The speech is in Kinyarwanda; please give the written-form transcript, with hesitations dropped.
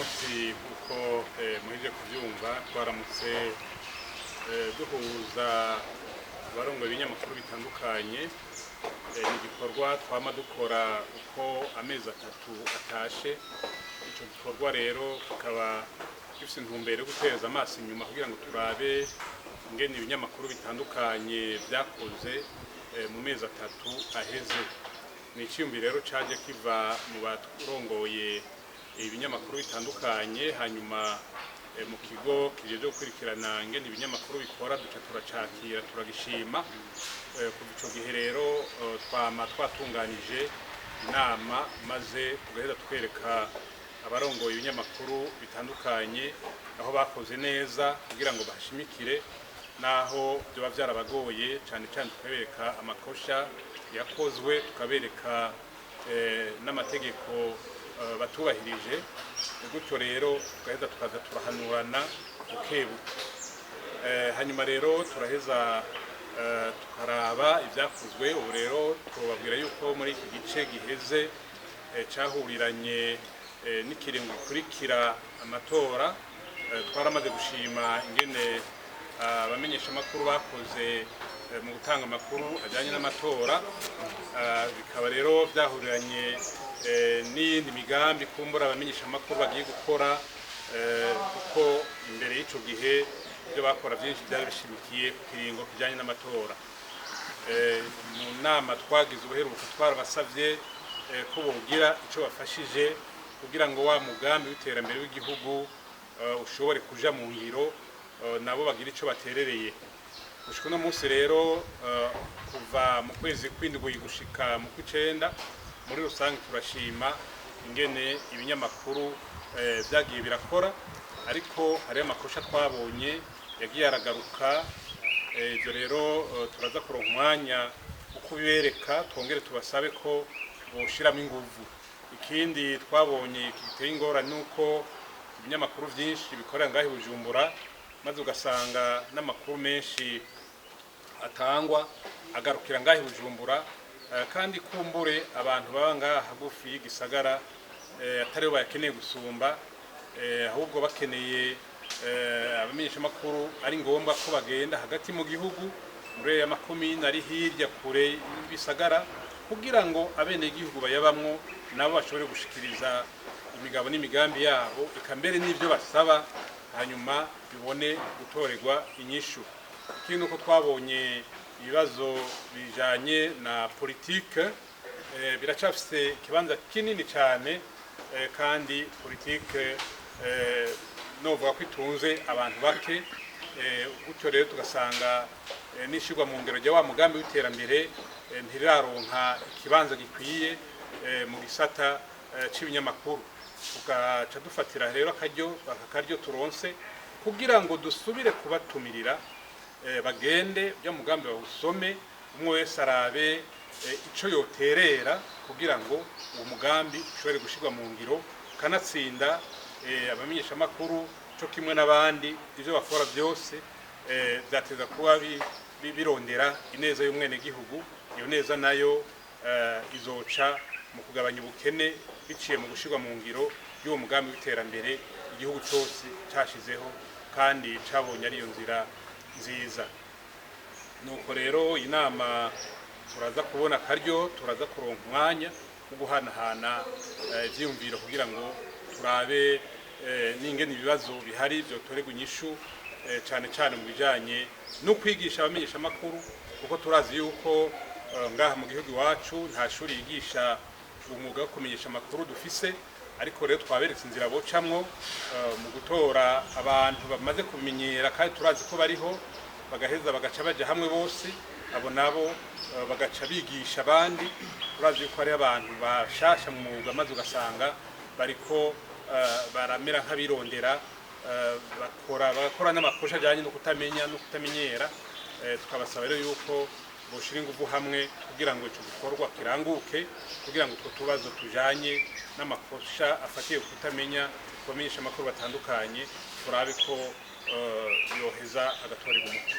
munsi uko muheje kubyumva twaramutse duhuza abarongoye ibinyamakuru bitandukanye. Ni igikorwa twama dukora uko amezi atatu atashe. Icyo gikorwa rero kikaba gifite intumbero yo guteza amaso inyuma kugira ngo turabe ingene ibinyamakuru bitandukanye byakoze mu mezi atatu aheze. Ni icyumviro rero caje kiva mu barongoye ibinyamakuru bitandukanye, hanyuma mu kigo kijeje gukurikirana ingene ibinyamakuru bikora duca turacakira turagishima. Kuva ico gihe rero twatunganije inama maze tugaheza twereka abarongoye ibinyamakuru bitandukanye aho bakoze neza kugira ngo bashimikire, naho byoba byarabagoye cyane cyane tukabereka amakosha yakozwe, tukabereka n'amategeko batubahirije. Gutyo rero tugaheza tukaza turahanurana bukebuke. Hanyuma rero turaheza tukaraba ibyakozwe. Ubu rero tubabwira yuko muri iki gice giheze cyahuriranye n'ikiringo gikurikira amatora, twaramaze gushima ingene abamenyeshamakuru bakoze mu gutanga amakuru ajyanye n'amatora. Bikaba rero byahuriranye n'iyindi migambi kumbura abamenyeshamakuru bagiye gukora, kuko imbere y'icyo gihe ibyo bakora byinshi byari bishimikiye ku kiringo kijyanye n'amatora. Mu nama twagize ubuheruka twarabasabye ko bogira icyo bafashije kugira ngo wa mugambi w'iterambere w'igihugu ushobore kuja mu ngiro, nabo bagira icyo baterereye. Gushika uno munsi rero kuva mu kwezi kw'indwi gushika mu kw'icenda, muri rusange turashima ingene ibinyamakuru byagiye birakora, ariko hari amakosha twabonye yagiye aragaruka. Ibyo rero turaza kuronka umwanya wo kubibereka, twongere tubasabe ko boshiramo inguvu. Ikindi twabonye giteye ingorane nuko ibinyamakuru byinshi bikorera ngaho i Bujumbura, maze ugasanga n'amakuru menshi atangwa agarukira ngaho i Bujumbura, kandi kumbure abantu baba ngaha hagufi y'igisagara atari bo bayakeneye gusumba, ahubwo bakeneye abamenyeshamakuru ari ngombwa ko bagenda hagati mu gihugu muri ya makomine ari hirya kure y'ibisagara, kugira ngo abenegihugu bayabamwo nabo bashobore gushikiriza imigabo n'imigambi yabo, eka mbere n'ibyo basaba, hanyuma bibone gutorerwa inyishu. Ikindi uko twabonye ibibazo bijanye na politike biracafise ikibanza kinini cyane, kandi politike novuga ko itunze abantu bake. Gutyo rero tugasanga n'ishirwa mu ngero rya wa mugambi w'iterambere ntiraronka ikibanza gikwiye mu gisata c'ibinyamakuru. Tugaca dufatira rero akaryo turonse kugira ngo dusubire kubatumirira bagende bya mugambi bawusome, umwe wese arabe ico yoterera kugira ngo uwo mugambi ushobore gushirwa mu ngiro, kanatsinda abamenyeshamakuru cyo kimwe n'abandi ivyo bakora byose byateza kuba birondera ineza y'umwenegihugu. Iyo neza nayo izoca mu kugabanya ubukene biciye mu gushirwa mu ngiro y'uwo mugambi w'iterambere igihugu cyose cyashizeho kandi cabonye ariyo nzira nziza. Nuko rero inama turaza kubona akaryo, turaza kuronka umwanya wo guhanahana ivyiyumviro kugira ngo turabe n'ingene ibibazo bihari byotorerwa inyishu, cyane cyane mu bijanye no kwigisha abamenyeshamakuru, kuko turazi yuko ngaha mu gihugu iwacu nta shuri yigisha umwuga wo kumenyesha amakuru dufise. Ariko rero twaberetse inzira bocamwo mu gutora abantu bamaze kumenyera kandi turazi ko bariho, bagaheza bagaca baja hamwe bose, abo nabo bagaca bigisha abandi. Turazi yuko ari abantu bashasha mu mwuga, maze ugasanga bariko baramera nk'abirondera, bagakora n'amakosha ajyanye no kutamenya no kutamenyera. Tukabasaba rero yuko boshira ingufu hamwe kugira ngo icyo gikorwa kiranguke, kugira ngo utwo tubazo tujanye n'amakosha afatiye kutamenya kubamenyesha amakuru batandukanye turabe ko yoheza agatorerwa umuti.